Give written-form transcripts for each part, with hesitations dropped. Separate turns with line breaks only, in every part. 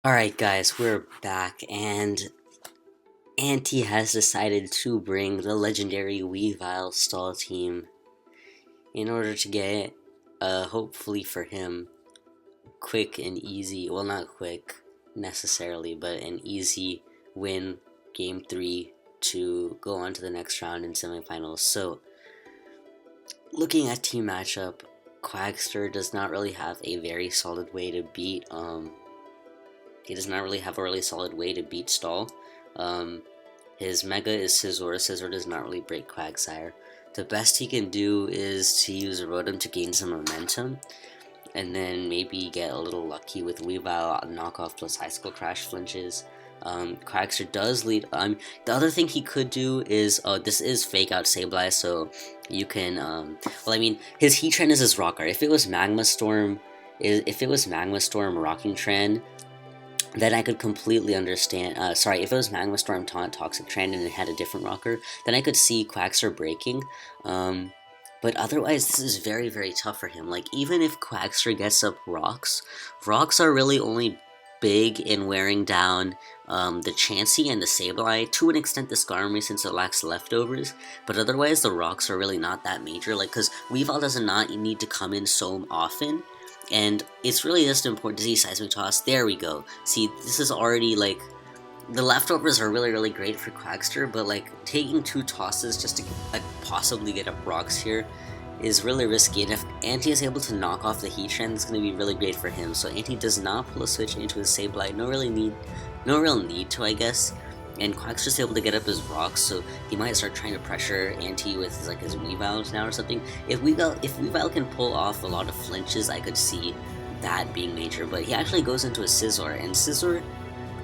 Alright guys, we're back, and Auntie has decided to bring the legendary Weavile stall team in order to get, hopefully for him, quick and easy, well not quick necessarily, but an easy win game 3 to go on to the next round in semifinals. So, looking at team matchup, Quaggsterrr does not really have a very solid way to beat, he does not really have a really solid way to beat Stall. His Mega is Scizor. Scizor does not really break Quagsire. The best he can do is to use Rotom to gain some momentum, and then maybe get a little lucky with Weavile knockoff plus Icicle Crash flinches. Quagsire does lead. The other thing he could do is, this is fake out Sableye, so you can, his Heatran is his Rock Art. If it was Magma Storm Rocking Trend, then I could completely understand. If it was Magma Storm Taunt Toxic Trend and it had a different rocker, then I could see Quagsire breaking. But otherwise, this is very, very tough for him. Like, even if Quagsire gets up rocks are really only big in wearing down the Chansey and the Sableye, to an extent the Skarmory since it lacks leftovers, but otherwise the rocks are really not that major, like, because Weavile does not need to come in so often. And it's really just important to see Seismic Toss. There we go. See, this is already, like, the leftovers are really, really great for Quaggsterrr, but, like, taking 2 tosses just to, like, possibly get up rocks here is really risky. And if Auntie is able to knock off the Heatran, it's going to be really great for him. So Auntie does not pull a switch into his Sableye. No real need to, I guess. And Quack's just able to get up his rocks, so he might start trying to pressure Auntie with his Weavile now or something. If Weavile can pull off a lot of flinches, I could see that being major. But he actually goes into a Scizor, and Scizor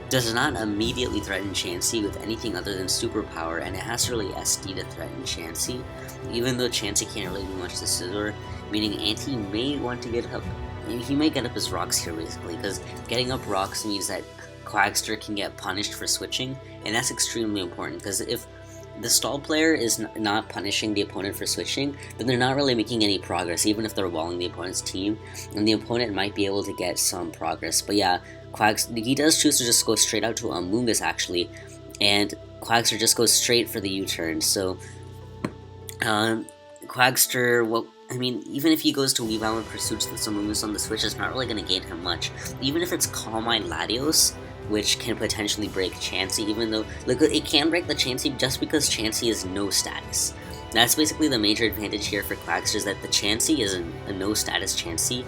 does not immediately threaten Chansey with anything other than Superpower, and it has to really SD to threaten Chansey, even though Chansey can't really do much to Scizor, meaning Auntie may want to get up. He may get up his rocks here, basically, because getting up rocks means that Quaggsterrr can get punished for switching, and that's extremely important, because if the stall player is not punishing the opponent for switching, then they're not really making any progress, even if they're walling the opponent's team, and the opponent might be able to get some progress. But yeah, he does choose to just go straight out to Amoonguss, actually, and Quaggsterrr just goes straight for the U-turn, so Quaggsterrr, even if he goes to Weavile and pursues this Amoonguss on the switch, it's not really going to gain him much. Even if it's Calm Mind Latios, which can potentially break Chansey, even though, look, it can break the Chansey just because Chansey is no status. That's basically the major advantage here for Quaggsterrr, is that the Chansey is a no status Chansey,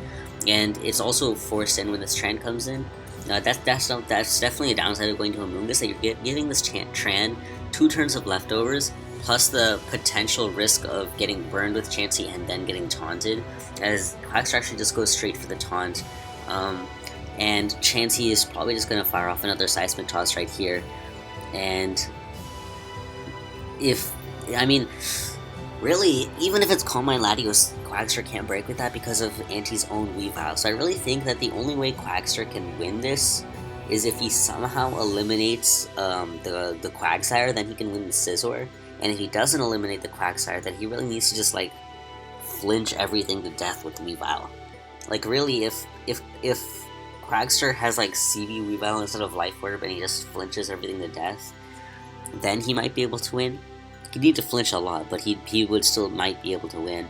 and it's also forced in when this Tran comes in. That's definitely a downside of going to Amoonguss, that you're giving this Tran 2 turns of leftovers, plus the potential risk of getting burned with Chansey and then getting taunted, as Quaggsterrr actually just goes straight for the taunt. And Chansey is probably just going to fire off another Seismic Toss right here. And really, even if it's Calm Mind Latios, Quaggsterrr can't break with that because of Auntie's own Weavile. So I really think that the only way Quaggsterrr can win this is if he somehow eliminates the Quagsire, then he can win the Scizor. And if he doesn't eliminate the Quagsire, then he really needs to just, like, flinch everything to death with Weavile. Like, really, if Quaggsterrr has, like, CV Weavile instead of Life Orb and he just flinches everything to death, then he might be able to win. He'd need to flinch a lot, but he would still might be able to win.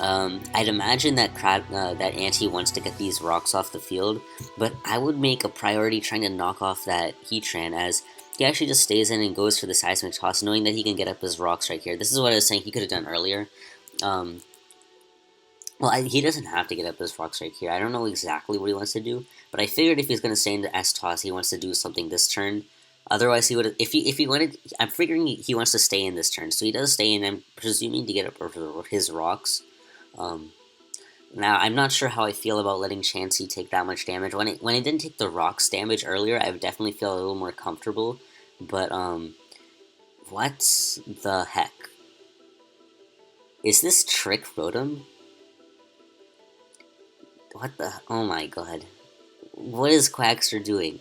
I'd imagine that that Auntie wants to get these rocks off the field, but I would make a priority trying to knock off that Heatran, as he actually just stays in and goes for the Seismic Toss, knowing that he can get up his rocks right here. This is what I was saying he could have done earlier. He doesn't have to get up his rocks right here. I don't know exactly what he wants to do, but I figured if he's going to stay in the S-Toss, he wants to do something this turn. Otherwise, he would. If he wanted, I'm figuring he wants to stay in this turn, so he does stay in. I'm presuming to get up his rocks. Now I'm not sure how I feel about letting Chansey take that much damage. When it didn't take the rocks damage earlier, I would definitely feel a little more comfortable. But what the heck? Is this Trick Rotom? What the? Oh my god. What is Quaggsterrr doing?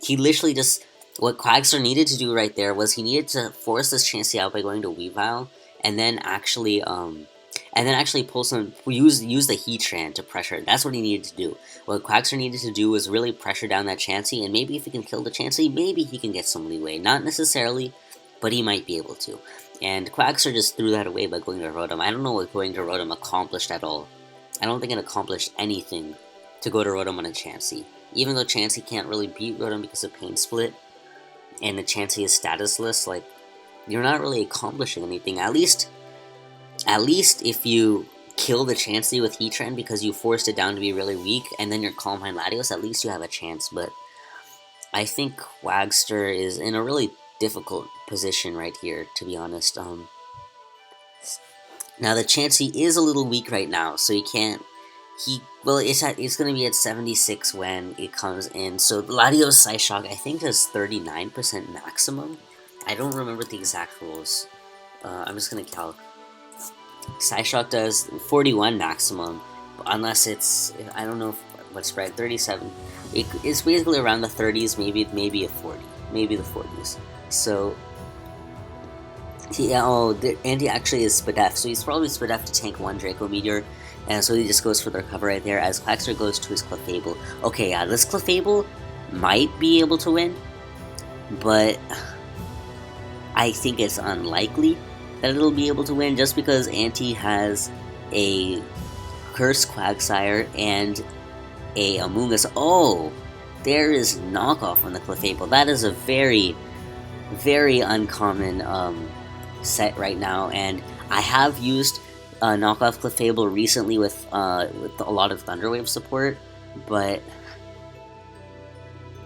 He literally just... What Quaggsterrr needed to do right there was he needed to force this Chansey out by going to Weavile, and then actually, and then actually pull some, use the Heatran to pressure. That's what he needed to do. What Quaggsterrr needed to do was really pressure down that Chansey, and maybe if he can kill the Chansey, maybe he can get some leeway. Not necessarily, but he might be able to. And Quaggsterrr just threw that away by going to Rotom. I don't know what going to Rotom accomplished at all. I don't think it accomplished anything to go to Rotom on a Chansey. Even though Chansey can't really beat Rotom because of Pain Split, and the Chansey is statusless, like, you're not really accomplishing anything. At least if you kill the Chansey with Heatran because you forced it down to be really weak, and then you're Calm Mind Latios, at least you have a chance. But I think Quaggsterrr is in a really difficult position right here, to be honest. Now the Chansey is a little weak right now, so he can't. It's going to be at 76 when it comes in. So the Latios Psyshock, I think, does 39% maximum. I don't remember the exact rules. I'm just going to calc. Psyshock does 41 maximum, unless it's, I don't know what spread, 37. It's basically around the 30s, maybe a 40, maybe the 40s. So, yeah, and he actually is Spadef, so he's probably Spadef to tank one Draco Meteor, and so he just goes for the recover right there, as Quaggsterrr goes to his Clefable. Okay, yeah, this Clefable might be able to win, but I think it's unlikely that it'll be able to win, just because Anti has a Cursed Quagsire and a Amoonguss. Oh, there is knockoff on the Clefable. That is a very, very uncommon set right now, and I have used knockoff Clefable recently with a lot of Thunderwave support, but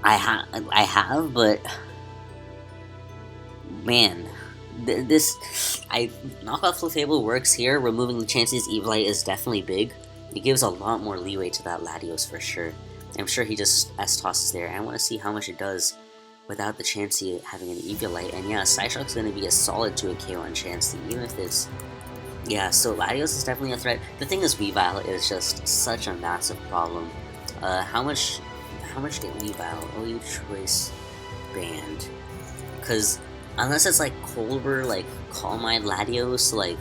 I have, but man, knockoff Clefable works here. Removing the Chansey's Evilite is definitely big. It gives a lot more leeway to that Latios for sure. I'm sure he just S-tosses there. I want to see how much it does without the Chansey having an Evilite. And yeah, Psyshock's going to be a solid to a KO on Chansey, even if it's... Yeah, so Latios is definitely a threat. The thing is, Weavile is just such a massive problem. How much get Weavile? OU Choice banned. Because unless it's like Colbur, like Calm Mind Latios, like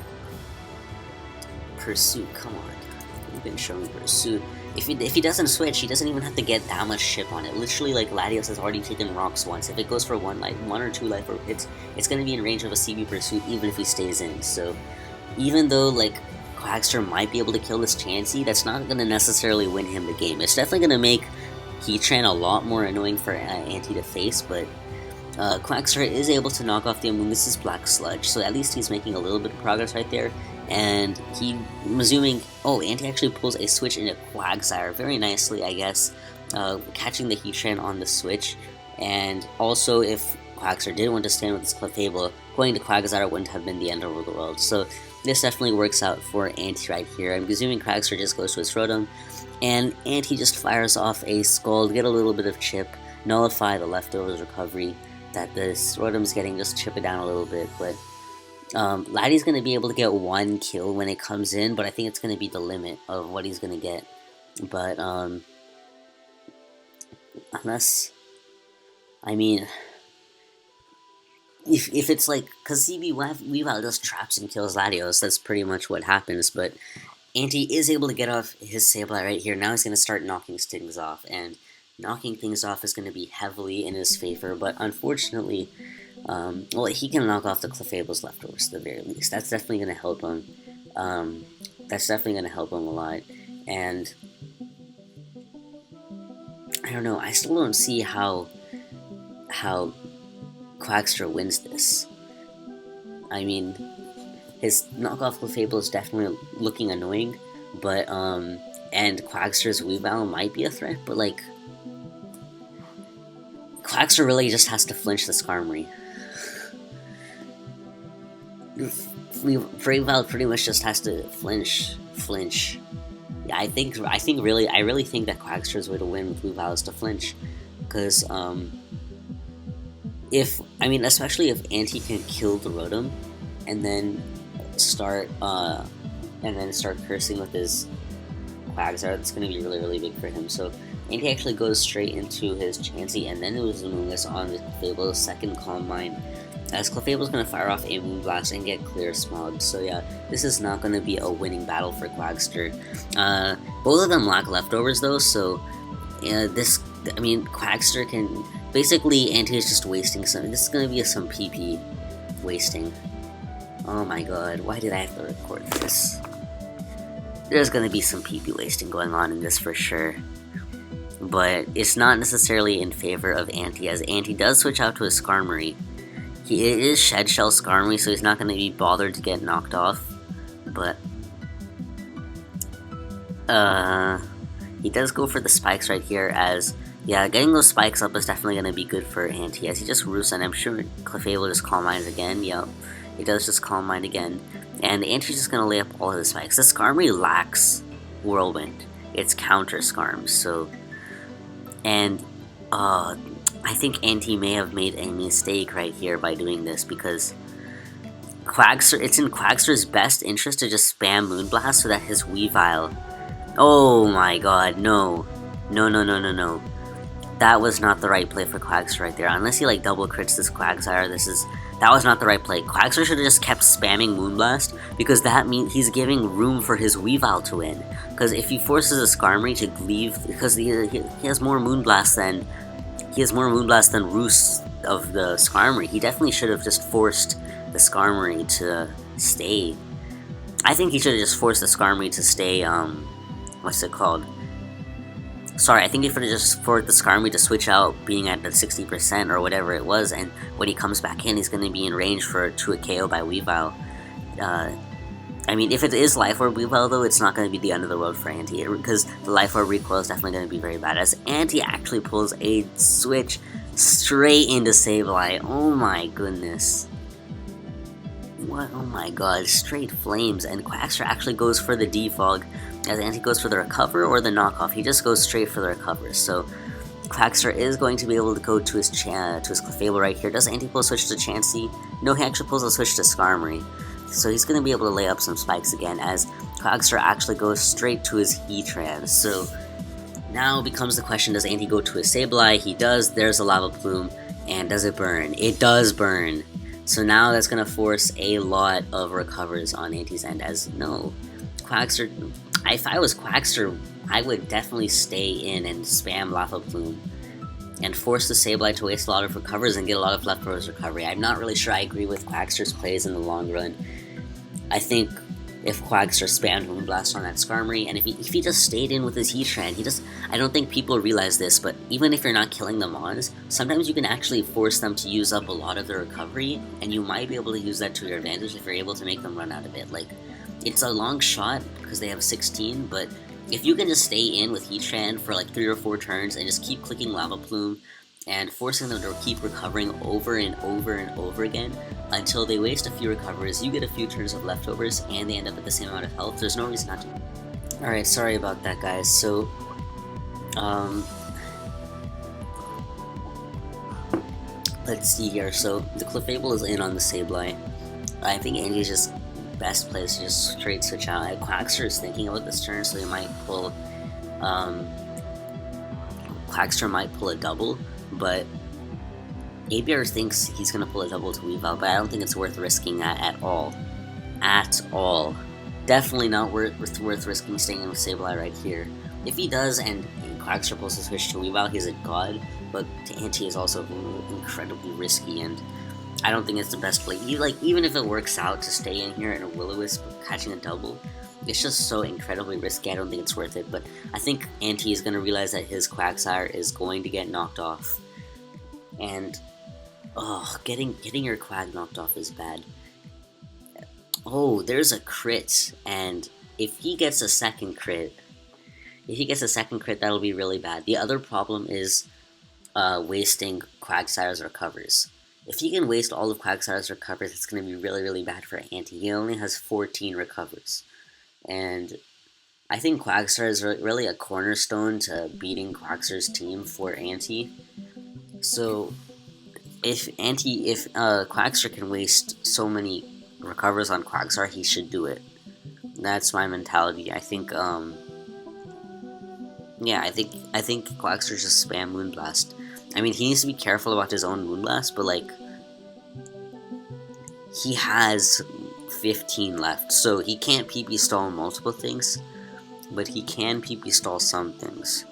Pursuit, come on. You've been showing Pursuit. If he doesn't switch, he doesn't even have to get that much chip on it. Literally, like, Latios has already taken rocks once. If it goes for one or two life, it's going to be in range of a CB Pursuit even if he stays in. So even though, like, Quaggsterrr might be able to kill this Chansey, that's not going to necessarily win him the game. It's definitely going to make Heatran a lot more annoying for Anti to face, but Quaggsterrr is able to knock off the Amoonguss's Black Sludge, so at least he's making a little bit of progress right there. And I'm assuming, Anti actually pulls a switch into Quagsire very nicely, I guess, catching the Heatran on the switch. And also, if Quaggsterrr did want to stand with his Clefable, going to Quagsire wouldn't have been the end of the world. So this definitely works out for Anti right here. I'm assuming Quaggsterrr just goes to his Rotom, and Anti just fires off a Scald, get a little bit of chip, nullify the leftovers recovery that this Rotom's getting, just chip it down a little bit. But Laddie's going to be able to get one kill when it comes in, but I think it's going to be the limit of what he's going to get. But, unless, I mean, if it's like, because CB Weavile just traps and kills Latios, that's pretty much what happens, but Anti is able to get off his Sableye right here. Now he's going to start knocking things off, and knocking things off is going to be heavily in his favor, but unfortunately, he can knock off the Clefable's leftovers at the very least. That's definitely going to help him. That's definitely going to help him a lot. And I don't know. I still don't see how Quaggsterrr wins this. I mean, his knockoff Clefable is definitely looking annoying, but and Quaggsterr's Weavile might be a threat, but like Quaggsterrr really just has to flinch the Skarmory. Weavile pretty much just has to flinch. Yeah, I really think that Quaggsterr's way to win with Weavile is to flinch, because especially if Anti can kill the Rotom and then start cursing with his Quagsire, that's going to be really, really big for him. So Anti actually goes straight into his Chansey and then his Moonless on the Clefable's second Calm Mind, as Clefable's going to fire off a Moonblast and get clear Smog. So yeah, this is not going to be a winning battle for Quaggsterrr. Both of them lack leftovers though, so Quaggsterrr can... Basically, Anti is just wasting some... This is going to be some PP wasting. Oh my god, why did I have to record this? There's going to be some PP wasting going on in this for sure. But it's not necessarily in favor of Anti, as Anti does switch out to a Skarmory. It is Shed Shell Skarmory, so he's not going to be bothered to get knocked off. But... he does go for the spikes right here, as... Yeah, getting those spikes up is definitely going to be good for Anti, as he just roosts, and I'm sure Clefable just Calm Minds again. Yep, he does just Calm Mind again. And Anti's just going to lay up all of the spikes. The Skarmory lacks Whirlwind. It's counter Skarms, so... And, I think Anti may have made a mistake right here by doing this, because it's in Quaggsterr's best interest to just spam Moonblast so that his Weavile... Oh my god, no. No. That was not the right play for Quaggsterrr right there. Unless he like double crits this Quagsire, that was not the right play. Quaggsterrr should have just kept spamming Moonblast, because that means he's giving room for his Weavile to win. Because if he forces a Skarmory to leave, because he has more Moonblast than Roost of the Skarmory, he definitely should have just forced the Skarmory to stay. I think he should have just forced the Skarmory to stay. What's it called? Sorry, I think he should have just forced the Skarmory to switch out, being at the 60% or whatever it was, and when he comes back in, he's going to be in range to a KO by Weavile. I mean, if it is Life Orb Weavile, though, it's not going to be the end of the world for Anti, because the Life Orb recoil is definitely going to be very bad, as Anti actually pulls a switch straight into Sableye. Oh my goodness. What? Oh my god, straight flames, and Quaggsterrr actually goes for the Defog, as Anti goes for the Recover or the Knockoff. He just goes straight for the Recover, so Quaggsterrr is going to be able to go to his Clefable right here. Does Anti pull a switch to Chansey? No, he actually pulls a switch to Skarmory, so he's going to be able to lay up some spikes again, as Quaggsterrr actually goes straight to his Heatran. So now becomes the question, does Anti go to his Sableye? He does. There's a Lava Plume, and does it burn? It does burn. So now that's going to force a lot of recovers on Anti's end, as no, Quaggsterrr... If I was Quaggsterrr, I would definitely stay in and spam Lava Plume and force the Sableye to waste a lot of recovers and get a lot of leftovers recovery. I'm not really sure I agree with Quaggsterr's plays in the long run. I think if Quaggsterrr spammed Moonblast on that Skarmory, and if he just stayed in with his Heatran, I don't think people realize this, but even if you're not killing the Mons, sometimes you can actually force them to use up a lot of their recovery, and you might be able to use that to your advantage if you're able to make them run out of it. Like, it's a long shot, because they have 16, but if you can just stay in with Heatran for like 3 or 4 turns and just keep clicking Lava Plume and forcing them to keep recovering over and over and over again until they waste a few recovers, you get a few turns of leftovers, and they end up at the same amount of health. There's no reason not to. Alright, sorry about that, guys. So, let's see here. So, the Clefable is in on the Sableye. I think Andy's just best place to just straight switch out. Quaggsterrr is thinking about this turn, so he might pull, Quaggsterrr might pull a double, but ABR thinks he's going to pull a double to Weavile, but I don't think it's worth risking that at all. At all. Definitely not worth risking staying in with Sableye right here. If he does, and Quaggsterrr pulls a switch to Weavile, he's a god, but to Anti is also incredibly risky, and I don't think it's the best play. Even if it works out to stay in here and a Will-O-Wisp catching a double, it's just so incredibly risky. I don't think it's worth it. But I think Anti is going to realize that his Quagsire is going to get knocked off. And, getting your Quag knocked off is bad. Oh, there's a crit. And if he gets a second crit, that'll be really bad. The other problem is wasting Quagsire's recovers. If he can waste all of Quagsire's recovers, it's going to be really, really bad for Anti. He only has 14 recovers. And I think Quaggsterrr is really a cornerstone to beating Quaggsterr's team for Anti. So, if Quaggsterrr can waste so many recovers on Quagsire, he should do it. That's my mentality. I think, Yeah, I think Quaggsterrr just spam Moonblast. I mean, he needs to be careful about his own Moonblast, but like, he has 15 left, so he can't PP stall multiple things, but he can PP stall some things,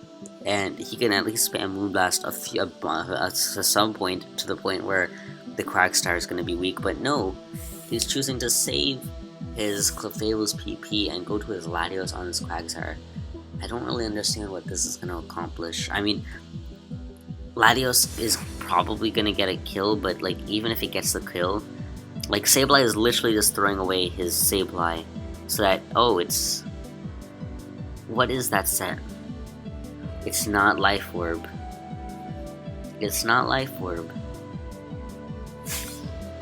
and he can at least spam Moonblast at some point, to the point where the Quaggsterrr is going to be weak. But no, he's choosing to save his Clefable's PP and go to his Latios on his Quaggsterrr. I don't really understand what this is going to accomplish. I mean, Latios is probably going to get a kill, but like, even if it gets the kill, like, Sableye is literally just throwing away his Sableye, so that, oh, it's... What is that set? It's not Life Orb. It's not Life Orb.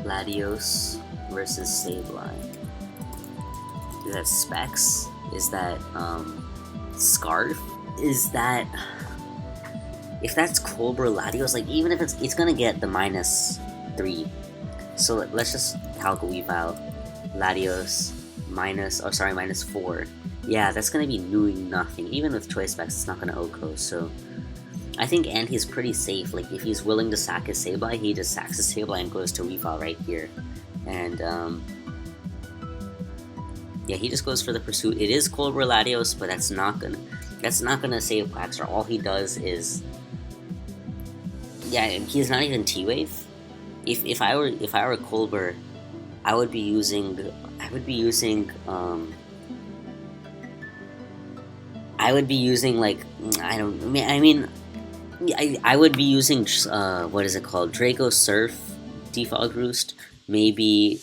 Latios versus Sableye. Is that Specs? Is that, Scarf? Is that... If that's Cobra Latios, like, even if it's gonna get the -3. So let's just calc weave out Latios -4. Yeah, that's gonna be doing nothing. Even with choice specs, it's not gonna OHKO. So I think Anti's pretty safe. Like, if he's willing to sack his Sableye, he just sacks his Sableye and goes to weave out right here. And yeah, he just goes for the pursuit. It is Cobra Latios, but that's not gonna save Quaggsterrr. All he does is, yeah, he's not even T-Wave. If I were Colbur, I would be using like, I would be using what is it called, Draco Surf Defog Roost, maybe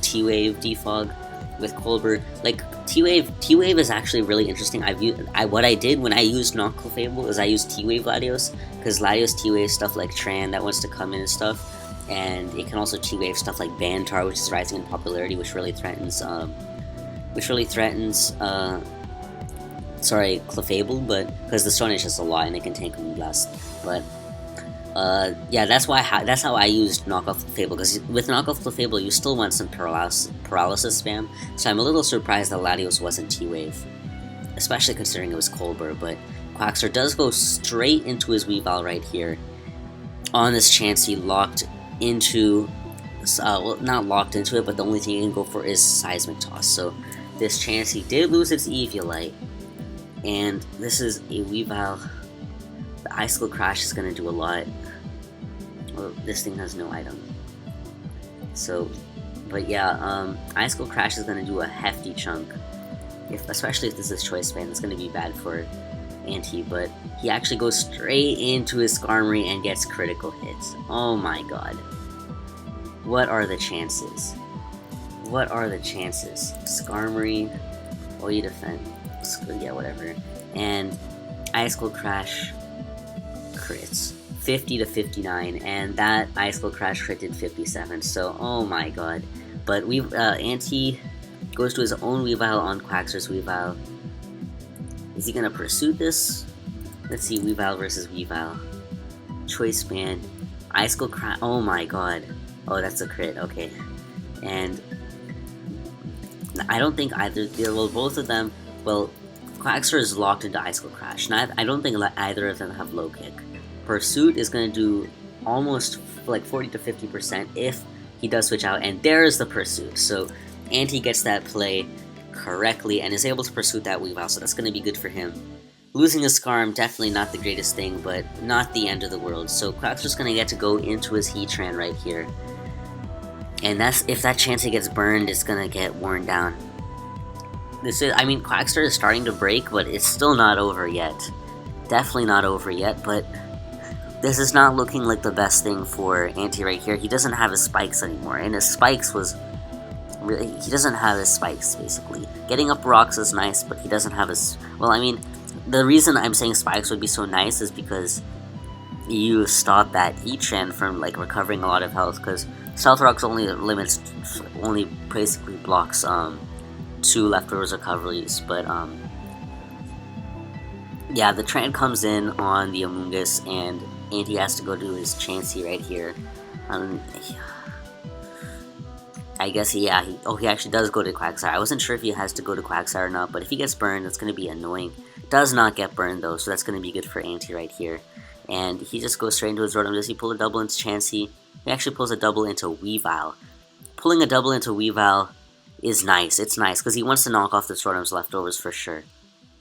T-Wave Defog with Colbur. Like, T-Wave is actually really interesting. What I did when I used not Clefable is I used T-Wave Latios, because Latios T-Wave stuff like Tran that wants to come in and stuff. And it can also T-Wave stuff like Bantar, which is rising in popularity, which really threatens, Clefable, but because the Stone Edge has a lot and it can tank Moonblast. But yeah, that's how I used knockoff Clefable, because with knockoff Clefable you still want some paralysis spam. So I'm a little surprised that Latios wasn't T-Wave, especially considering it was Colbur. But Quaggsterrr does go straight into his Weavile right here. On this chance, he locked into, well, not locked into it, but the only thing he can go for is Seismic Toss. So this chance, he did lose its Eviolite, and this is a Weavile. The Icicle Crash is going to do a lot. Well, this thing has no item. So, but yeah, Icicle Crash is going to do a hefty chunk. Especially if this is Choice Band, it's going to be bad for Anti, but he actually goes straight into his Skarmory and gets critical hits. Oh my god. What are the chances? What are the chances? Skarmory, oh, you defend. Yeah, whatever. And Icicle Crash crits. 50 to 59, and that Icicle Crash crit did 57, so oh my god. But Anti goes to his own Weavile on Quaggsterrr's Weavile. Is he gonna pursue this? Let's see, Weavile versus Weavile. Choice Band. Icicle Crash. Oh my god. Oh, that's a crit, okay. And I don't think either, well, both of them, well, Quaggsterrr is locked into Icicle Crash. Now, I don't think either of them have low kick. Pursuit is gonna do almost like 40 to 50% if he does switch out, and there's the Pursuit. So Anti gets that play correctly and is able to pursue that Weavile, so that's going to be good for him. Losing a Skarm, definitely not the greatest thing, but not the end of the world. So Quaggsterrr's going to get to go into his Heatran right here. And that's, if that Chansey gets burned, it's going to get worn down. This is, I mean, Quaggsterrr is starting to break, but it's still not over yet. Definitely not over yet, but this is not looking like the best thing for Anti right here. He doesn't have his Spikes anymore, and his Spikes was... Really, he doesn't have his Spikes, basically. Getting up rocks is nice, but he doesn't have his... Well, I mean, the reason I'm saying Spikes would be so nice is because you stop that Heatran from, like, recovering a lot of health, because Stealth Rocks only basically blocks, 2 leftovers recoveries, but, yeah, the Tran comes in on the Amoonguss, and Anti has to go do his Chansey right here. I guess he actually does go to Quaggsterrr. I wasn't sure if he has to go to Quaggsterrr or not, but if he gets burned, that's going to be annoying. Does not get burned though, so that's going to be good for Anti right here. And he just goes straight into his Rotom. Does he pull a double into Chansey? He actually pulls a double into Weavile. Pulling a double into Weavile is nice. It's nice, because he wants to knock off this Rotom's leftovers for sure.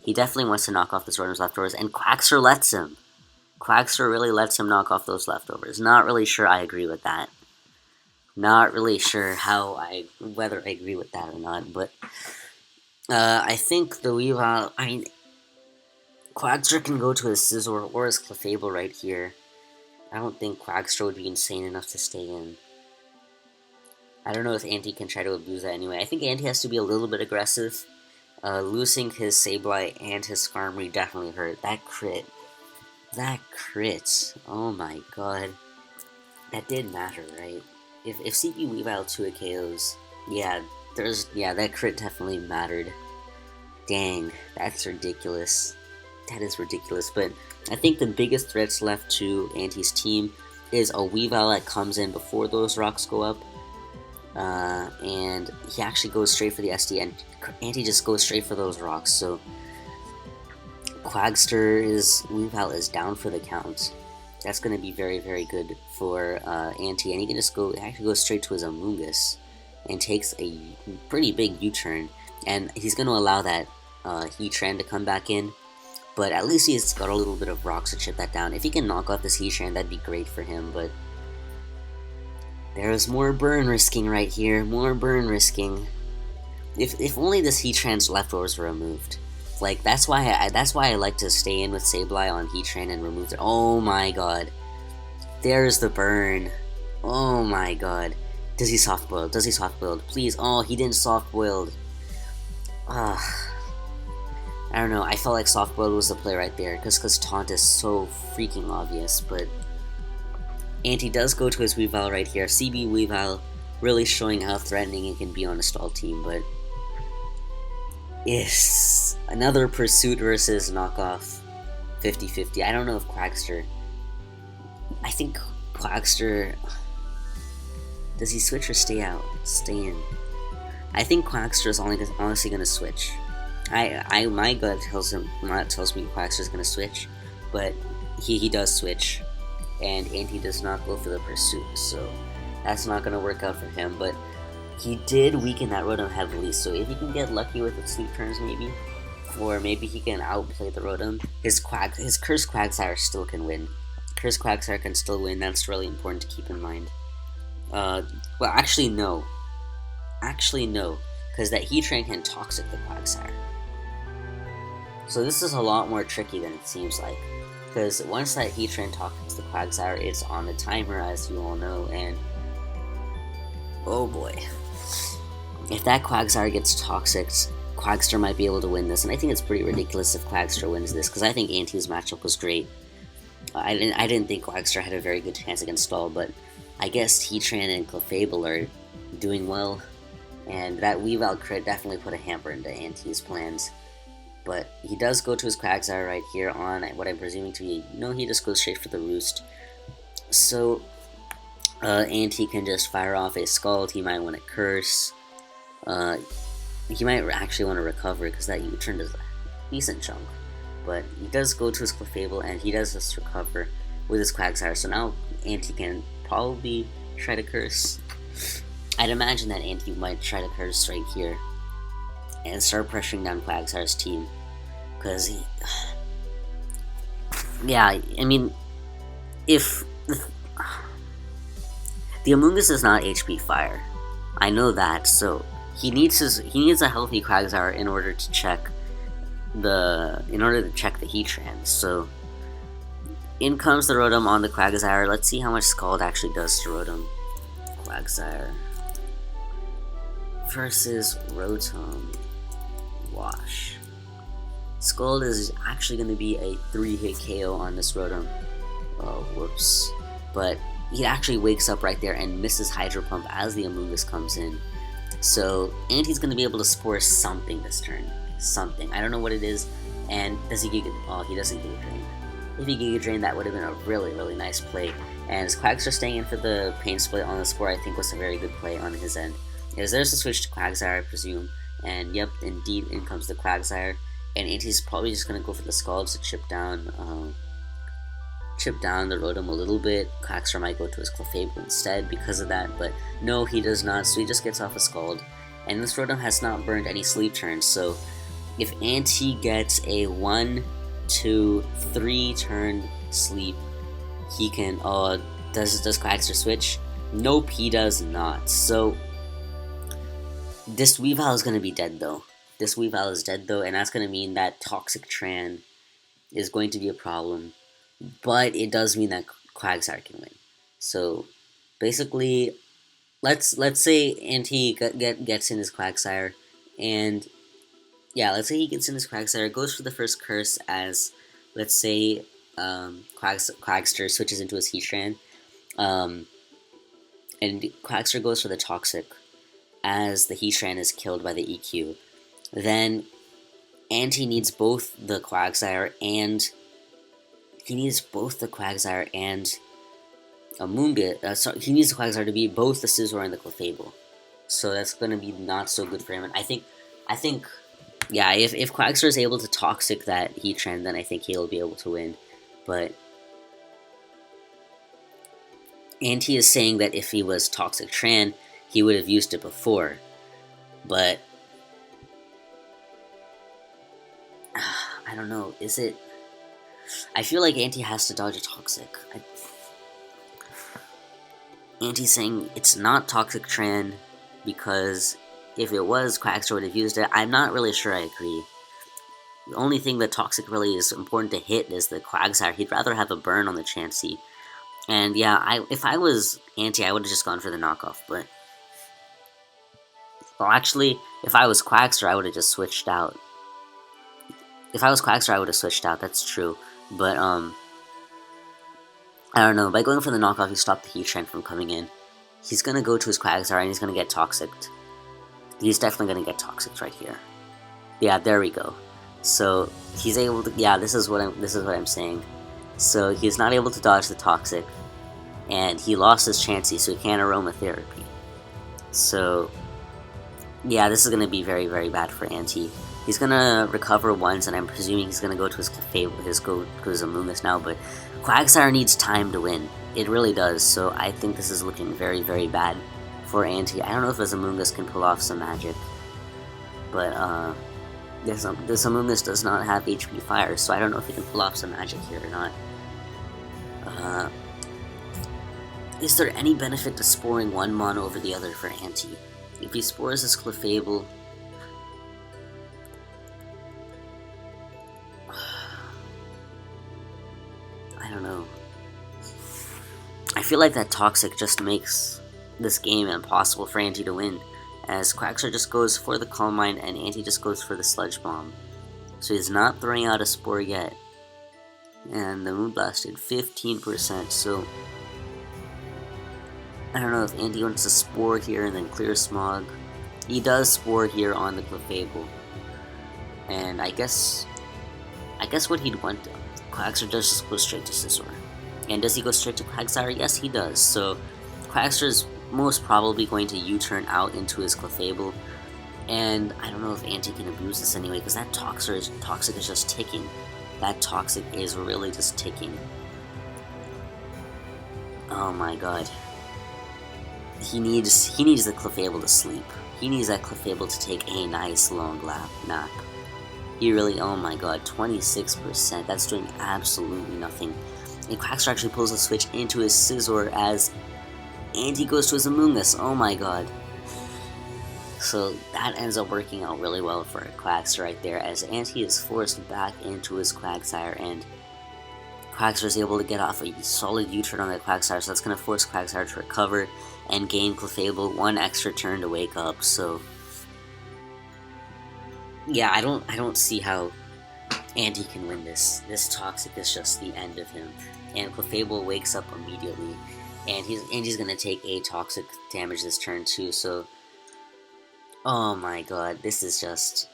He definitely wants to knock off this Rotom's leftovers, and Quaggsterrr lets him. Quaggsterrr really lets him knock off those leftovers. Not really sure I agree with that. Not really sure whether I agree with that or not, but I think the Weavile, Quaggsterrr can go to his Scizor or his Clefable right here. I don't think Quaggsterrr would be insane enough to stay in. I don't know if Anti can try to abuse that anyway. I think Anti has to be a little bit aggressive. Losing his Sableye and his Skarmory definitely hurt. That crit. Oh my god. That did matter, right? If CP Weavile 2 KOs, yeah, that crit definitely mattered. Dang, that's ridiculous. That is ridiculous, but I think the biggest threats left to Anti's team is a Weavile that comes in before those rocks go up. And he actually goes straight for the SD, and Anti just goes straight for those rocks, so Quaggsterrr's Weavile is down for the count. That's going to be very, very good for Anti, and he can just actually go straight to his Amoonguss and takes a pretty big U-turn, and he's going to allow that Heatran to come back in, but at least he's got a little bit of rocks to chip that down. If he can knock off this Heatran, that'd be great for him, but there's more burn risking right here, more burn risking. If only this Heatran's leftovers were removed. Like, that's why I like to stay in with Sableye on Heatran and remove it. Oh my god. There's the burn. Oh my god. Does he soft boil? Does he soft boiled? Please. Oh, he didn't soft boiled. I don't know. I felt like soft boiled was the play right there, because taunt is so freaking obvious, but Anti does go to his Weavile right here. CB Weavile really showing how threatening it can be on a stall team, but yes, another Pursuit versus knockoff 50-50. I don't know if Quaggsterrr, I think Quaggsterrr, does he switch or stay out? Stay in. I think Quaggsterrr is honestly going to switch. My gut tells me Quaggsterr is going to switch, but he does switch, and Anti does not go for the Pursuit, so that's not going to work out for him, but he did weaken that Rotom heavily, so if he can get lucky with its sleep turns maybe, or maybe he can outplay the Rotom, his Cursed Quagsire still can win. Cursed Quagsire can still win, that's really important to keep in mind. Well, actually no, because that Heatran can Toxic the Quagsire. So this is a lot more tricky than it seems like, because once that Heatran Toxics the Quagsire, it's on the timer, as you all know, and oh boy. If that Quagsire gets Toxicked, Quaggsterrr might be able to win this, and I think it's pretty ridiculous if Quaggsterrr wins this, because I think Anti's matchup was great. I didn't think Quaggsterrr had a very good chance against Stall, but I guess Heatran and Clefable are doing well, and that Weavile crit definitely put a hamper into Anti's plans. But he does go to his Quagsire right here on what I'm presuming to be, no, he just goes straight for the Roost. So, Anti can just fire off a Scald, he might want to Curse. He might actually want to recover, because that U-turn is a decent chunk. But he does go to his Clefable, and he does just recover with his Quagsire, so now Anti can probably try to Curse. I'd imagine that Anti might try to Curse right here, and start pressuring down Quagsire's team, because he... yeah, I mean, if... the Amoonguss is not HP Fire, I know that, so he needs a healthy Quagsire in order to check the Heatran. So in comes the Rotom on the Quagsire. Let's see how much Scald actually does to Rotom. Quagsire versus Rotom. Wash. Scald is actually going to be a 3-hit KO on this Rotom. Oh, whoops. But he actually wakes up right there and misses Hydro Pump as the Amoonguss comes in. So Anti's going to be able to Spore something this turn. Something. I don't know what it is. And does he Giga... oh, he doesn't Giga Drain. If he Giga Drain, that would have been a really, really nice play. And his Quagsire staying in for the Pain Split on the Spore, I think was a very good play on his end. Because there's a switch to Quagsire, I presume. And yep, indeed, in comes the Quagsire. and Anti's probably just gonna go for the Scald to chip down the Rotom a little bit. Quaggsterrr might go to his Clefable instead because of that, but no, he does not, so he just gets off a Scald. And this Rotom has not burned any sleep turns, so if Anti gets a 1, 2, 3 turn sleep, he can, does Quaggsterrr switch? Nope, he does not. So, this Weavile is going to be dead though. This Weavile is dead though, and that's going to mean that Toxic Tran is going to be a problem. But it does mean that Quagsire can win. So, basically, let's say Anti gets in his Quagsire, and yeah, let's say he gets in his Quagsire, goes for the first curse as, let's say, Quaggsterrr switches into his Heatran, and Quaggsterrr goes for the Toxic as the Heatran is killed by the EQ. Then Anti needs both the Quagsire and a Moongus. He needs the Quagsire to be both the Scizor and the Clefable. So that's going to be not so good for him. And I think, yeah, if Quaggsterrr is able to Toxic that Heatran, then I think he'll be able to win. But Anti is saying that if he was Toxic Tran, he would have used it before. But I don't know, is it... I feel like Anti has to dodge a Toxic. Anti's saying it's not Toxic Tran because if it was, Quaggsterrr would have used it. I'm not really sure I agree. The only thing that Toxic really is important to hit is the Quagsire. He'd rather have a burn on the Chansey. And yeah, if I was Anti, I would have just gone for the knockoff, but... Well, actually, if I was Quaggsterrr, I would have just switched out. If I was Quaggsterrr, I would have switched out, that's true. But, I don't know, by going for the knockoff, he stopped the Heatran from coming in. He's gonna go to his Quagsire, and he's gonna get Toxiced. He's definitely gonna get Toxiced right here. Yeah, there we go. So, he's able to, yeah, this is what I'm saying. So, he's not able to dodge the Toxic, and he lost his Chansey, so he can't Aromatherapy. So, yeah, this is gonna be very, very bad for Anti. He's gonna recover once, and I'm presuming he's gonna go to his Clefable, his Amoonguss now, but Quagsire needs time to win. It really does, so I think this is looking very, very bad for Anti. I don't know if his Amoonguss can pull off some magic, but this Amoonguss does not have HP Fire, so I don't know if he can pull off some magic here or not. Is there any benefit to sporing one mon over the other for Anti? If he spores his Clefable... I don't know. I feel like that Toxic just makes this game impossible for Anti to win, as Quagsire just goes for the Calm Mind and Anti just goes for the Sludge Bomb. So he's not throwing out a Spore yet. And the Moonblast did 15%, so... I don't know if Anti wants to Spore here and then clear Smog. He does Spore here on the Clefable. And I guess what he'd want... Quagsire does just go straight to Scizor. And does he go straight to Quagsire? Yes, he does. So Quagsire is most probably going to U-turn out into his Clefable. And I don't know if Anti can abuse this anyway, because that Toxic is just ticking. That Toxic is really just ticking. Oh my god. He needs the Clefable to sleep. He needs that Clefable to take a nice long nap. He really, oh my god, 26%. That's doing absolutely nothing. And Quagsire actually pulls a switch into his Scizor as Anti goes to his Amoonguss. Oh my god. So that ends up working out really well for Quagsire right there, as Anti is forced back into his Quagsire, and Quagsire is able to get off a solid U-turn on the Quagsire, so that's going to force Quagsire to recover and gain Clefable one extra turn to wake up. So yeah, I don't see how Anti can win this. This Toxic is just the end of him, and Clefable wakes up immediately, and Anti's gonna take a Toxic damage this turn too. So, oh my god, this is just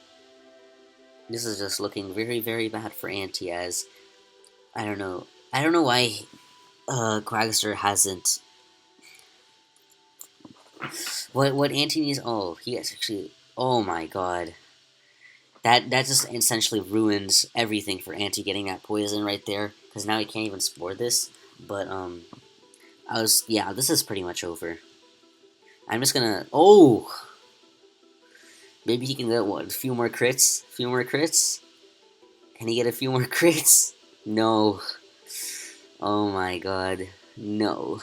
looking very, very bad for Anti. As I don't know why Quagsire hasn't. What Anti needs? Oh, he has actually. Oh my god. That just essentially ruins everything for Anti getting that poison right there, because now he can't even spore this. But yeah, this is pretty much over. I'm just gonna, maybe he can get what, a few more crits, Can he get a few more crits? No. Oh my god, no.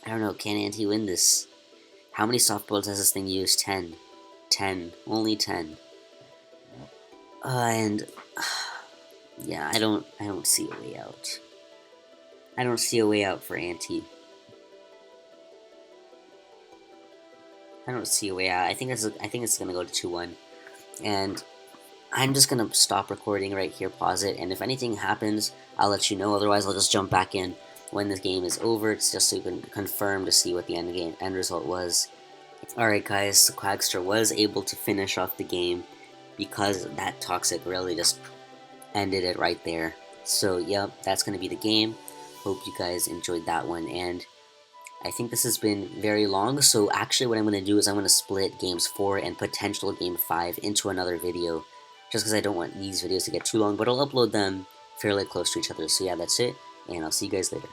I don't know, can Anti win this? How many softballs has this thing used? 10. 10. Only 10. And yeah, I don't see a way out. I don't see a way out for Anti. I don't see a way out. I think it's gonna go to 2-1. And I'm just gonna stop recording right here, pause it, and if anything happens, I'll let you know. Otherwise, I'll just jump back in when the game is over. It's just so you can confirm to see what the end result was. Alright guys, Quaggsterrr was able to finish off the game because that Toxic really just ended it right there. So yep, that's going to be the game. Hope you guys enjoyed that one, and I think this has been very long, so actually what I'm going to do is I'm going to split games 4 and potential game 5 into another video, just because I don't want these videos to get too long, but I'll upload them fairly close to each other. So yeah, that's it, and I'll see you guys later.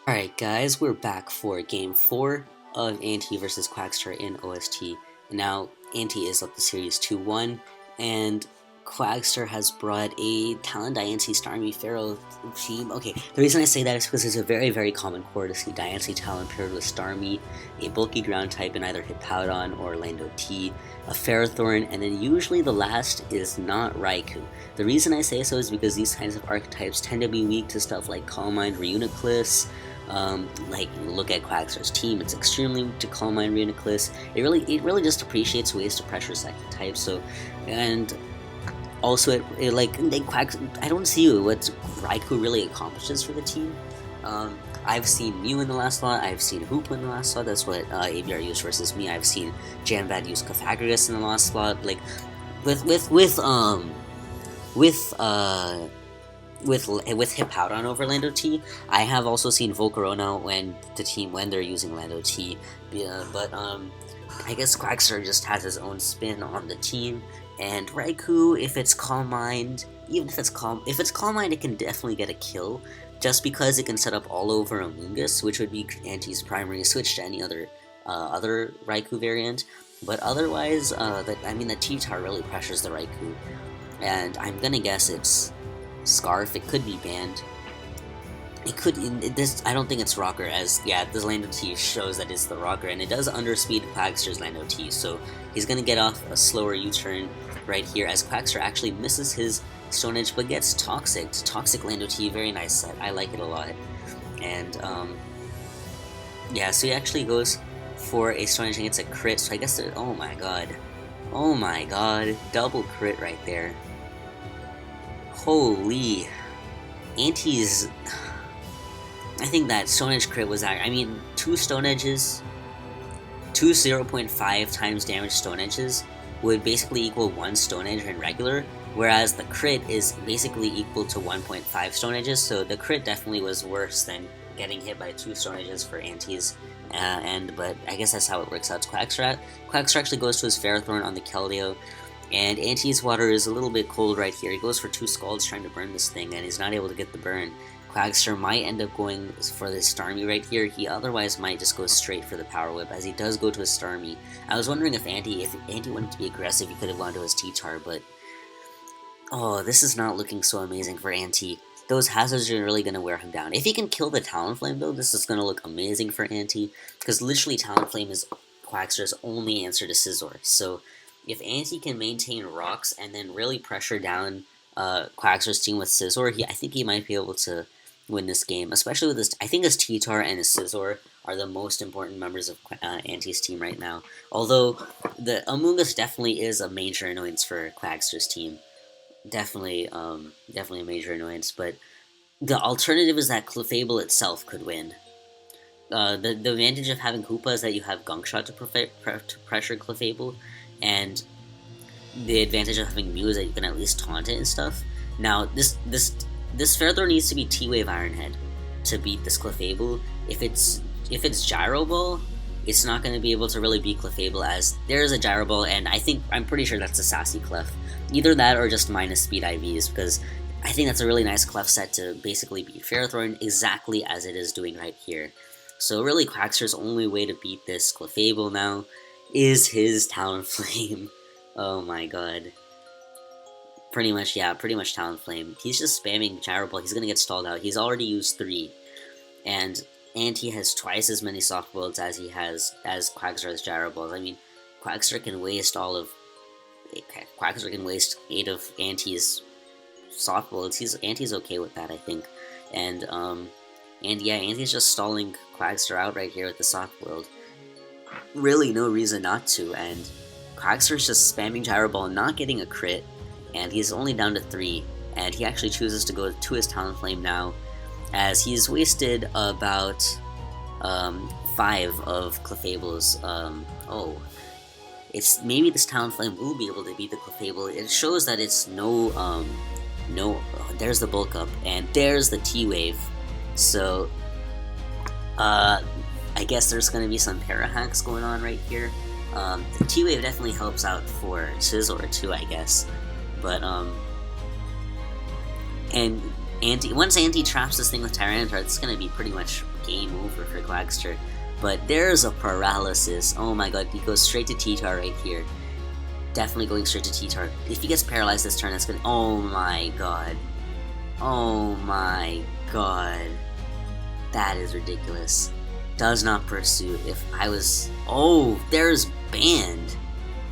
Alright guys, we're back for game 4 of Anti versus Quaggsterrr in OST. Now, Anti is up the series 2-1, and Quaggsterrr has brought a Talon Diancie Starmie Pharaoh team. Okay, the reason I say that is because it's a very, very common core to see Diancie Talon paired with Starmie, a bulky ground type in either Hippowdon or Lando T, a Ferrothorn, and then usually the last is not Raikou. The reason I say so is because these kinds of archetypes tend to be weak to stuff like Calm Mind Reuniclus. Like, look at Quaggsterrr's team, it's extremely weak to Calm Mind Reuniclus. It really just appreciates ways to pressure second type, so, and also, I don't see what Raikou really accomplishes for the team. I've seen Mew in the last slot, I've seen Hoopa in the last slot, that's what ABR used versus me. I've seen Janvad use Cofagrigus in the last slot. Like, with Hippowdon over Lando T, I have also seen Volcarona when they're using Lando T. But I guess Quaggsterrr just has his own spin on the team. And Raikou, if it's Calm Mind, if it's Calm Mind, it can definitely get a kill, just because it can set up all over Amoonguss, which would be Anti's primary switch to any other Raikou variant. But otherwise, the T-Tar really pressures the Raikou, and I'm gonna guess it's Scarf. It could be banned. It could, I don't think it's Rocker, as, yeah, this Lando T shows that it's the Rocker, and it does underspeed Quaggsterrr's Lando T, so he's gonna get off a slower U-turn right here, as Quaggsterrr actually misses his Stone Edge, but gets Toxic. Toxic Lando T, very nice set, I like it a lot. And, yeah, so he actually goes for a Stone Edge and gets a crit, so I guess, oh my god, double crit right there. Holy, Anti's, I think that Stone Edge crit was, I mean, 2 Stone Edges, 2 0.5 times damage Stone Edges would basically equal 1 Stone Edge in regular, whereas the crit is basically equal to 1.5 Stone Edges, so the crit definitely was worse than getting hit by 2 Stone Edges for Anti's, but I guess that's how it works out to Quaggsterrr. Quaggsterrr actually goes to his Ferrothorn on the Keldeo, and Anti's water is a little bit cold right here. He goes for 2 Scalds trying to burn this thing, and he's not able to get the burn. Quaggsterrr might end up going for the Starmie right here. He otherwise might just go straight for the Power Whip, as he does go to a Starmie. I was wondering if Anti wanted to be aggressive, he could have gone to his T-Tar, but oh, this is not looking so amazing for Anti. Those hazards are really going to wear him down. If he can kill the Talonflame, though, this is going to look amazing for Anti, because literally Talonflame is Quaggsterr's only answer to Scizor. So if Anti can maintain rocks and then really pressure down Quaggsterr's team with Scizor, I think he might be able to win this game, especially with this. I think his T-Tar and his Scizor are the most important members of Anti's team right now. Although the Amoonguss definitely is a major annoyance for Quaggsterr's team, definitely a major annoyance. But the alternative is that Clefable itself could win. The advantage of having Hoopa is that you have Gunk Shot to pressure Clefable, and the advantage of having Mew is that you can at least taunt it and stuff. Now, this Ferrothorn needs to be T-Wave Iron Head to beat this Clefable. If it's Gyro Ball, it's not going to be able to really beat Clefable, as there is a Gyro Ball, and I'm pretty sure that's a Sassy Clef. Either that or just minus speed IVs, because I think that's a really nice Clef set to basically beat Ferrothorn exactly as it is doing right here. So really, Quaggsterr's only way to beat this Clefable now is his Talonflame. Oh my god. Pretty much Talonflame. He's just spamming Gyro Ball. He's gonna get stalled out. He's already used 3. And he has twice as many soft builds as Quaggsterr has Gyro Balls. I mean, Quaggsterr can waste 8 of Anti's soft builds. Anti's okay with that, I think. And yeah, Anti's just stalling Quaggsterr out right here with the soft build. Really no reason not to, and Quaggsterr's just spamming Gyro Ball, not getting a crit, and he's only down to 3, and he actually chooses to go to his Talonflame now, as he's wasted about 5 of Clefable's. Maybe this Talonflame will be able to beat the Clefable. It shows that it's there's the Bulk Up, and there's the T-Wave. So, I guess there's going to be some para hacks going on right here. The T-Wave definitely helps out for Scizor too, I guess. But, and once Anti traps this thing with Tyranitar, it's going to be pretty much game over for Quaggsterr. But there's a paralysis. Oh my god, he goes straight to T-Tar right here. Definitely going straight to T-Tar. If he gets paralyzed this turn, that's gonna... Oh my god. Oh my god. That is ridiculous. Does not pursue. If I was... Oh, there's Banned.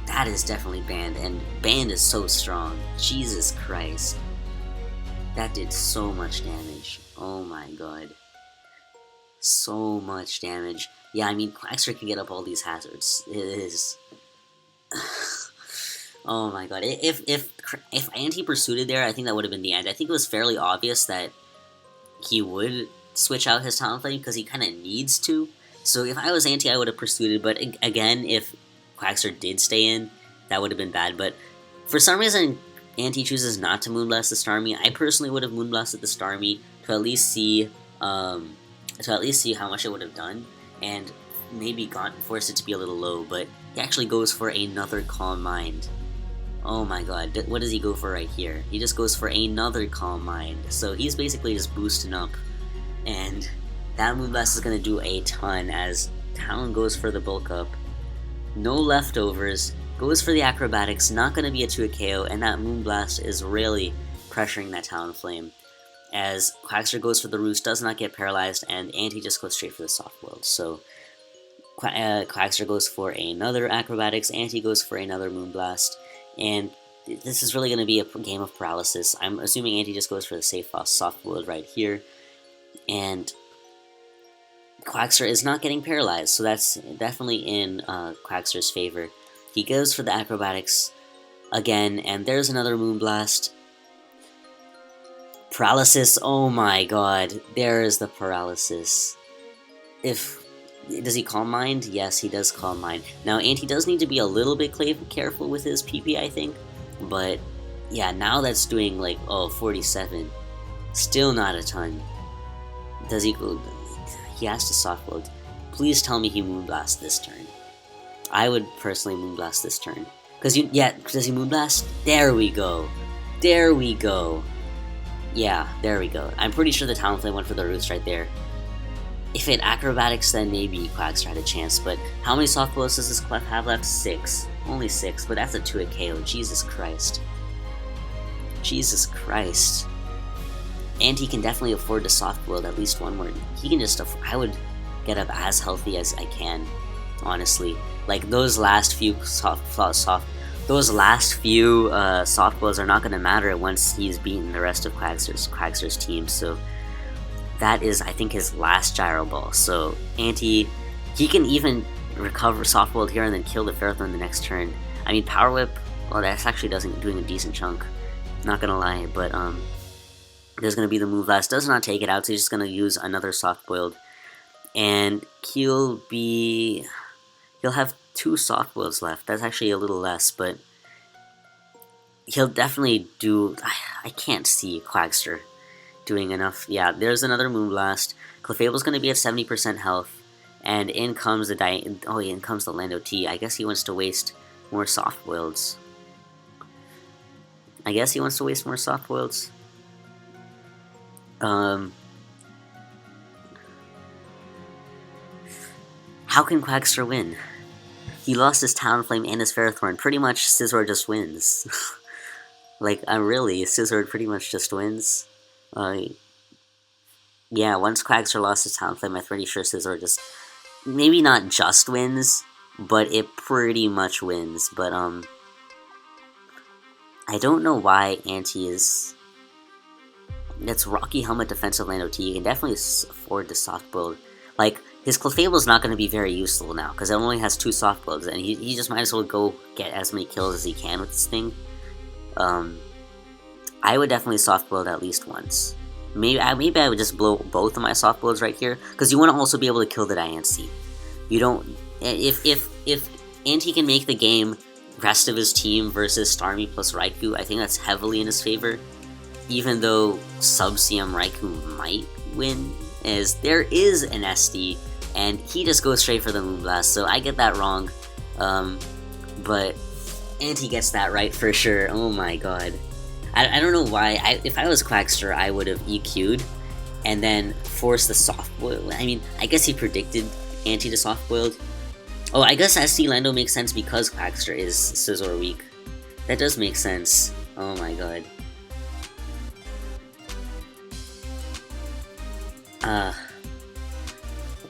That is definitely Banned, and Banned is so strong. Jesus Christ. That did so much damage. Oh my god. So much damage. Yeah, I mean, Quaggsterr can get up all these hazards. It is... Oh my god. If Anti pursued it there, I think that would have been the end. I think it was fairly obvious that he would switch out his Talonflame, because he kind of needs to. So if I was Anti, I would have pursued it, but again, if Quaggsterr did stay in, that would have been bad. But for some reason, Anti chooses not to Moonblast the Starmie. I personally would have Moonblasted the Starmie to at least see how much it would have done, and maybe forced it to be a little low, but he actually goes for another Calm Mind. Oh my god, what does he go for right here? He just goes for another Calm Mind. So he's basically just boosting up, and that Moonblast is going to do a ton, as Talon goes for the Bulk Up. No leftovers, goes for the Acrobatics, not going to be a 2 KO, and that Moonblast is really pressuring that Talonflame. As Quaggsterr goes for the Roost, does not get paralyzed, and Anti just goes straight for the Soft World. So Quaggsterr goes for another Acrobatics, Anti goes for another Moonblast, and this is really going to be a game of paralysis. I'm assuming Anti just goes for the safe Soft World right here, and Quaggsterr is not getting paralyzed, so that's definitely in Quaggsterr's favor. He goes for the Acrobatics again, and there's another Moonblast. Paralysis, oh my god, there is the paralysis. Does he Calm Mind? Yes, he does Calm Mind. Now, Anti does need to be a little bit careful with his PP, I think, but yeah, now that's doing like, 47. Still not a ton. Does he go... He has to Soft Load. Please tell me he Moonblast this turn. I would personally Moonblast this turn. Does he Moonblast? There we go. There we go. Yeah, there we go. I'm pretty sure the Talonflame went for the Roost right there. If it Acrobatics, then maybe Quaggsterr had a chance, but how many soft blows does this Clef have left? 6. Only 6, but that's a 2-hit KO. Jesus Christ. Jesus Christ. And he can definitely afford to soft blow at least one more. He can just... I would get up as healthy as I can, honestly. Like, those last few soft blows are not going to matter once he's beaten the rest of Quaggsterr's team, so... That is, I think, his last Gyro Ball. So, Anti, he can even recover Soft World here and then kill the Ferrothorn the next turn. I mean, Power Whip, well, that's actually doing a decent chunk. Not gonna lie, but, there's gonna be the Moonblast. Does not take it out, so he's just gonna use another Soft Boiled. And he'll have 2 Soft Boils left. That's actually a little less, but he'll definitely do... I can't see Quaggsterr doing enough. Yeah, there's another Moonblast. Clefable's going to be at 70% health, And in comes the in comes the Lando T. I guess he wants to waste more soft boileds. How can Quaggsterrr win? He lost his Talonflame and his Ferrothorn. Pretty much, Scizor just wins. Like, really, Scizor pretty much just wins. Yeah, once Quaggsterrr lost his Talonflame, I'm pretty sure Scizor just... Maybe not just wins, but it pretty much wins. But, I don't know why Anti is... It's Rocky Helmet Defensive Lando T. You can definitely afford the soft build. Like, his Clefable is not going to be very useful now, because it only has 2 soft builds, and he just might as well go get as many kills as he can with this thing. I would definitely soft build at least once. Maybe I would just blow both of my soft builds right here, because you want to also be able to kill the Diancie. You don't... If Anti can make the game rest of his team versus Starmie plus Raikou, I think that's heavily in his favor. Even though Sub-CM Raikou might win, as there is an SD, and he just goes straight for the Moonblast, so I get that wrong. But Anti gets that right for sure. Oh my god. I don't know why. If I was Quaggsterrr, I would have EQ'd and then forced the soft boil. I mean, I guess he predicted Anti to soft boiled. Oh, I guess SD Lando makes sense because Quaggsterrr is Scizor weak. That does make sense. Oh my god.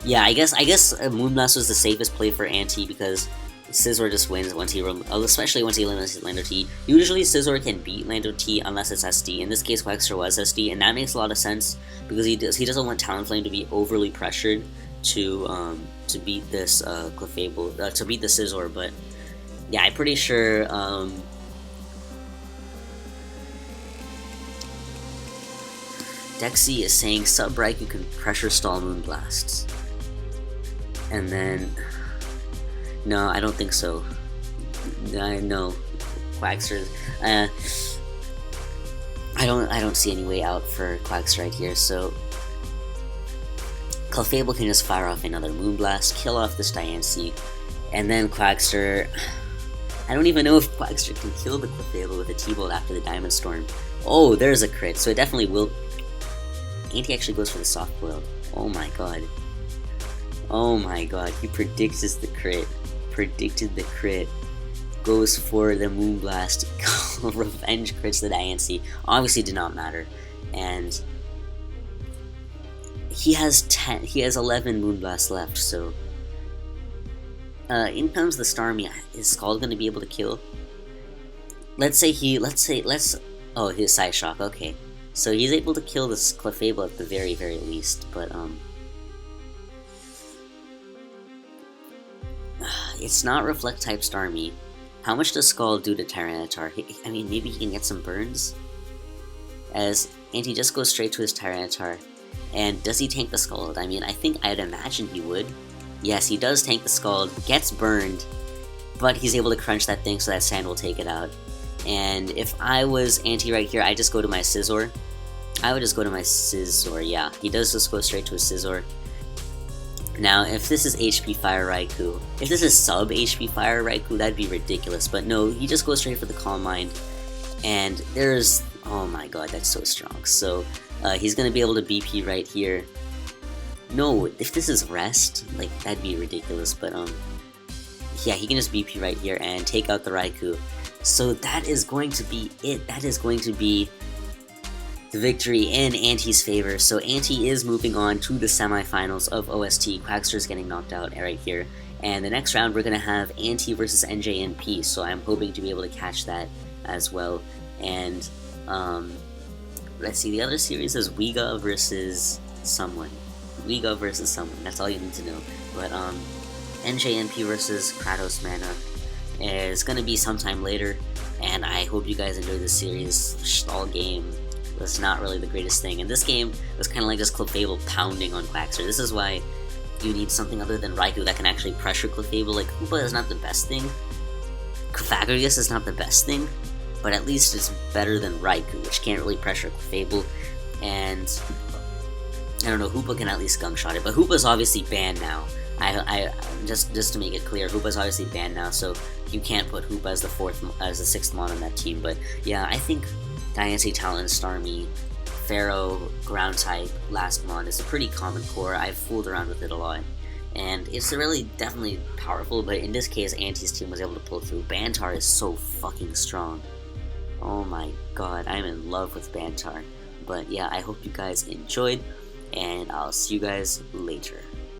Yeah, I guess Moonblast was the safest play for Anti because Scizor just wins once especially once he eliminates Lando T. Usually Scizor can beat Lando T unless it's SD. In this case, Quaggsterrr was SD, and that makes a lot of sense because he doesn't want Talonflame to be overly pressured to beat this Clefable, to beat the Scizor. But yeah, I'm pretty sure Dexy is saying Sub Raikou can pressure stall Moonblasts. And then... No, I don't think so. No. Quaggsterrr... I don't see any way out for Quaggsterrr right here, so... Clefable can just fire off another Moonblast, kill off this Diancie, and then Quaggsterrr... I don't even know if Quaggsterrr can kill the Clefable with a T-Bolt after the Diamond Storm. Oh, there's a crit, so it definitely will... Anti actually goes for the soft boiled. Oh my god. Oh my god, he predicts the crit. Predicted the crit. Goes for the Moonblast. Revenge crits the Diancie. Obviously did not matter. And he has 11 Moonblasts left, so in comes the Starmie. Is Scald gonna be able to kill? Oh, his Side Shock, okay. So he's able to kill this Clefable at the very, very least, but, it's not Reflect-type Starmie. How much does Scald do to Tyranitar? I mean, maybe he can get some burns? As Anti just goes straight to his Tyranitar. And does he tank the Scald? I mean, I'd imagine he would. Yes, he does tank the Scald, gets burned, but he's able to crunch that thing so that Sand will take it out. And if I was Anti right here, I'd just go to my Scizor. I would just go to my Scizor, yeah. He does just go straight to his Scizor. Now, if this is HP Fire Raikou, if this is sub HP Fire Raikou, that'd be ridiculous. But no, he just goes straight for the Calm Mind. And there's... Oh my god, that's so strong. So, he's gonna be able to BP right here. No, if this is Rest, like, that'd be ridiculous. But, yeah, he can just BP right here and take out the Raikou. So that is going to be it. That is going to be the victory in Anti's favor. So Anti is moving on to the semifinals of OST. Quaggsterrr is getting knocked out right here. And the next round we're going to have Anti versus NJNP. So I'm hoping to be able to catch that as well. And let's see, the other series is Wiga versus someone. Wiga versus someone. That's all you need to know. But NJNP versus Kratos Mana is going to be sometime later, and I hope you guys enjoyed this series. Stall game was not really the greatest thing, and this game was kind of like just Clefable pounding on Quaggsterrr. This is why you need something other than Raikou that can actually pressure Clefable. Like, Hoopa is not the best thing, Clefagrius is not the best thing, but at least it's better than Raikou, which can't really pressure Clefable, and I don't know, Hoopa can at least Gunk Shot it, but Hoopa's obviously banned now. I just to make it clear, Hoopa's obviously banned now, so you can't put Hoopa as the sixth mon on that team. But yeah, I think Dynasty Talent, Starmie, Pharaoh, Ground type, last mon is a pretty common core. I've fooled around with it a lot, and it's really definitely powerful. But in this case, Anti's team was able to pull through. Bantar is so fucking strong. Oh my god, I'm in love with Bantar. But yeah, I hope you guys enjoyed, and I'll see you guys later.